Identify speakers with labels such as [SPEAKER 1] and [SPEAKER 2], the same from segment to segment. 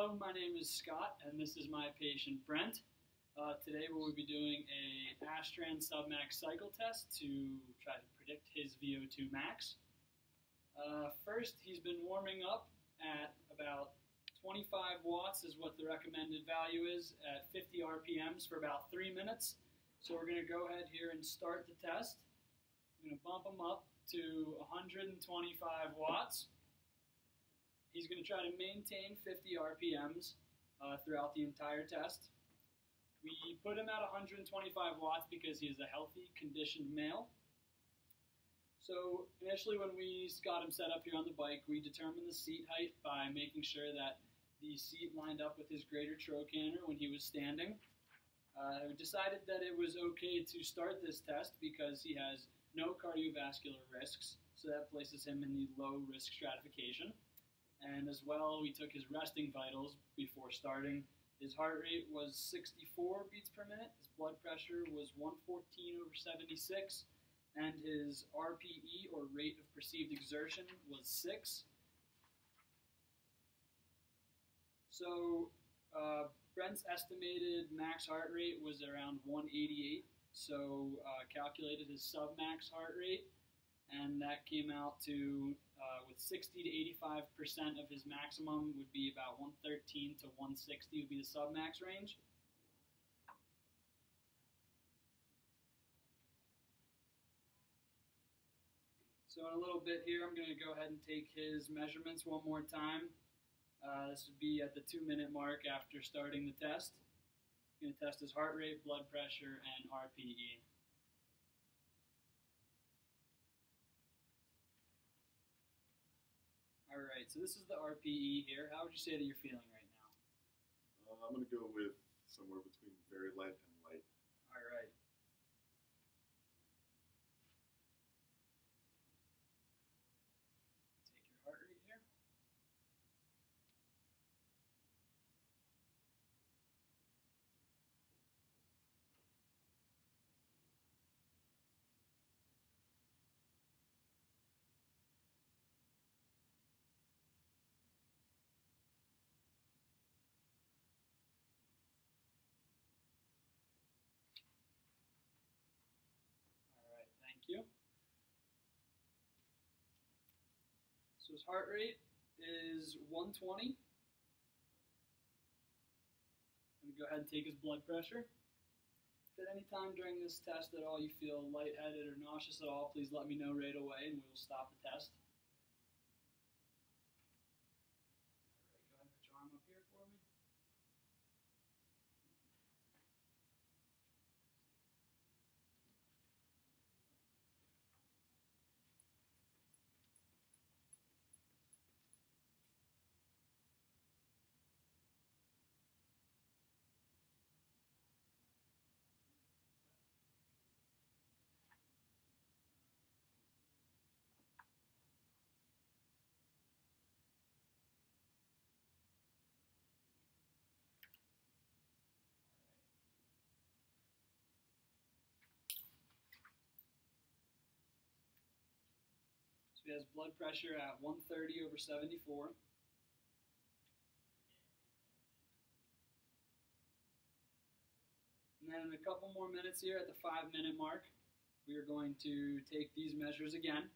[SPEAKER 1] Hello, my name is Scott, and this is my patient Brent. Today we will be doing a Astrand submax cycle test to try to predict his VO2 max. First, he's been warming up at about 25 watts is what the recommended value is at 50 RPMs for about 3 minutes. So we're going to go ahead here and start the test. I'm going to bump him up to 125 watts. He's going to try to maintain 50 RPMs throughout the entire test. We put him at 125 watts because he is a healthy, conditioned male. So initially when we got him set up here on the bike, we determined the seat height by making sure that the seat lined up with his greater trochanter when he was standing. We decided that it was okay to start this test because he has no cardiovascular risks, so that places him in the low risk stratification. And as well, we took his resting vitals before starting. His heart rate was 64 beats per minute, his blood pressure was 114/76, and his RPE, or rate of perceived exertion, was 6. So Brent's estimated max heart rate was around 188, so calculated his sub-max heart rate, and that came out to with 60 to 85% of his maximum would be about 113 to 160 would be the sub-max range. So in a little bit here, I'm going to go ahead and take his measurements one more time. This would be at the 2-minute mark after starting the test. I'm going to test his heart rate, blood pressure, and RPE. Alright, so this is the RPE here. How would you say that you're feeling right now?
[SPEAKER 2] I'm going to go with somewhere between very light and light.
[SPEAKER 1] Alright. Take your heart rate here. Thank you. So his heart rate is 120. I'm going to go ahead and take his blood pressure. If at any time during this test at all you feel lightheaded or nauseous at all, please let me know right away and we will stop the test. All right, go ahead and put your arm up here for me. So he has blood pressure at 130/74. And then in a couple more minutes here at the 5-minute mark, we are going to take these measures again.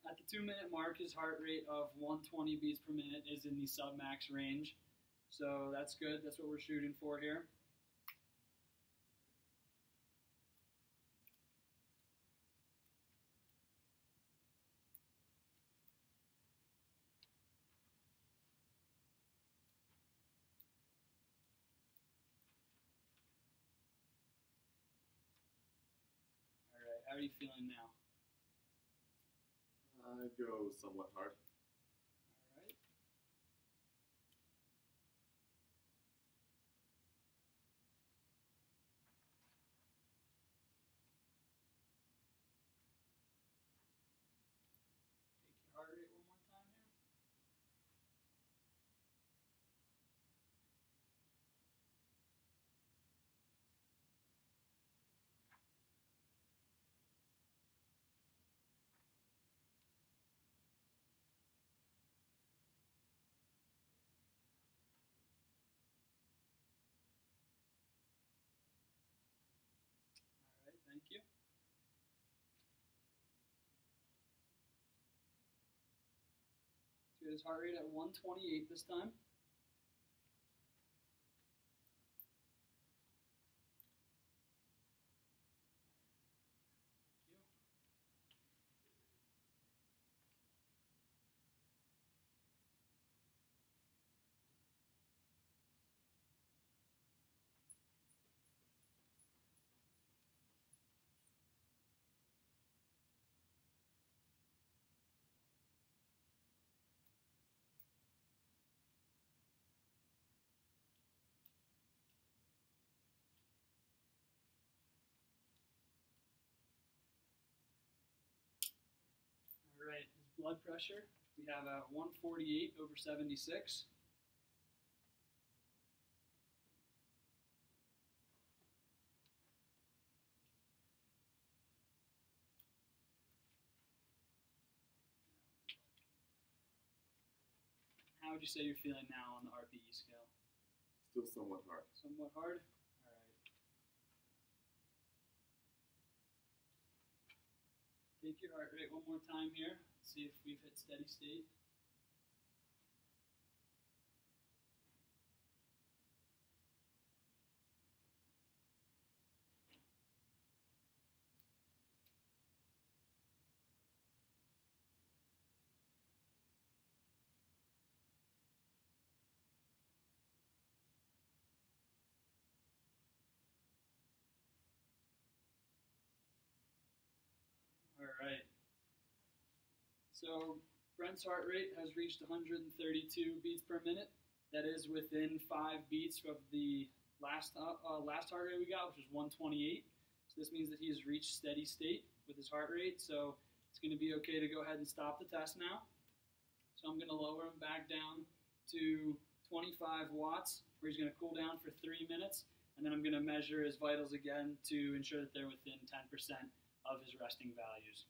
[SPEAKER 1] At the 2-minute mark, his heart rate of 120 beats per minute is in the sub-max range. So that's good. That's what we're shooting for here. Alright, how are you feeling now?
[SPEAKER 2] I'd go somewhat hard.
[SPEAKER 1] Alright. Take your heart rate one more time here. Get his heart rate at 128 this time. All right, his blood pressure, we have at 148/76. How would you say you're feeling now on the RPE scale?
[SPEAKER 2] Still somewhat hard.
[SPEAKER 1] Somewhat hard? All right. Take your heart rate one more time here. See if we've hit steady state. All right. So Brent's heart rate has reached 132 beats per minute. That is within 5 beats of the last heart rate we got, which was 128. So this means that he has reached steady state with his heart rate. So it's going to be okay to go ahead and stop the test now. So I'm going to lower him back down to 25 watts, where he's going to cool down for 3 minutes. And then I'm going to measure his vitals again to ensure that they're within 10% of his resting values.